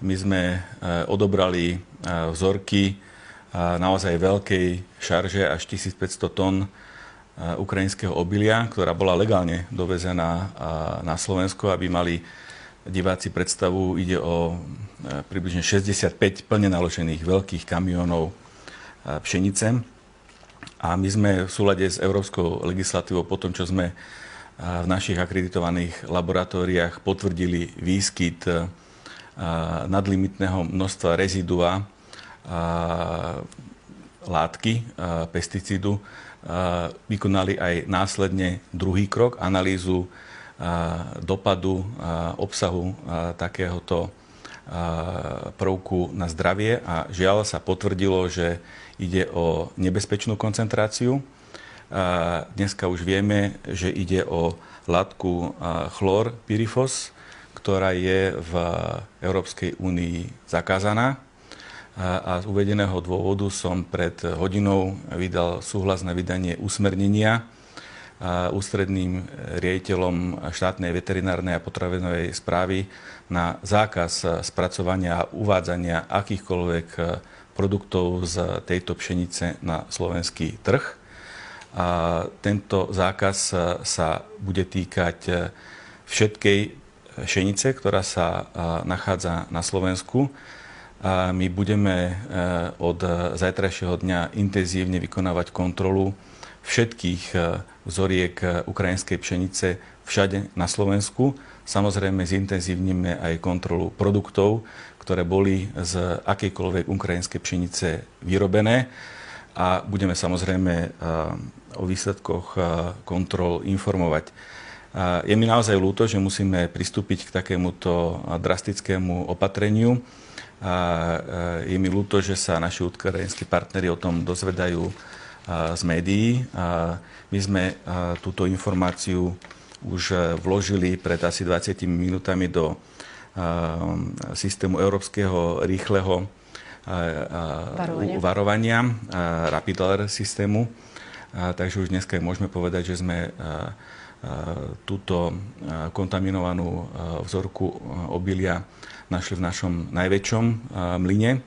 My sme odobrali vzorky naozaj veľkej šarže až 1500 tón ukrajinského obilia, ktorá bola legálne dovezená na Slovensko, aby mali diváci predstavu. Ide o približne 65 plne naložených veľkých kamionov pšenice. A my sme v súlade s európskou legislatívou po tom, čo sme v našich akreditovaných laboratóriách potvrdili výskyt nadlimitného množstva rezidua látky, pesticídu, vykonali aj následne druhý krok, analýzu dopadu obsahu takéhoto prvku na zdravie a žiaľ sa potvrdilo, že ide o nebezpečnú koncentráciu. Dneska už vieme, že ide o látku chlorpyrifos, ktorá je v Európskej únii zakázaná. A z uvedeného dôvodu som pred hodinou vydal súhlas na vydanie usmernenia ústredným riaditeľom štátnej veterinárnej a potravinovej správy na zákaz spracovania a uvádzania akýchkoľvek produktov z tejto pšenice na slovenský trh. A tento zákaz sa bude týkať všetkej pšenice, ktorá sa nachádza na Slovensku. A my budeme od zajtrajšieho dňa intenzívne vykonávať kontrolu všetkých vzoriek ukrajinskej pšenice všade na Slovensku. Samozrejme zintenzívnime aj kontrolu produktov, ktoré boli z akejkoľvek ukrajinskej pšenice vyrobené. A budeme samozrejme o výsledkoch kontrol informovať. Je mi naozaj ľúto, že musíme pristúpiť k takémuto drastickému opatreniu. Je mi ľúto, že sa naši ukrajinskí partneri o tom dozvedajú z médií. My sme túto informáciu už vložili pred asi 20 minútami do systému európskeho rýchleho varovania, Rapid Alert systému. Takže už dneska môžeme povedať, že sme túto kontaminovanú vzorku obilia našli v našom najväčšom mlyne.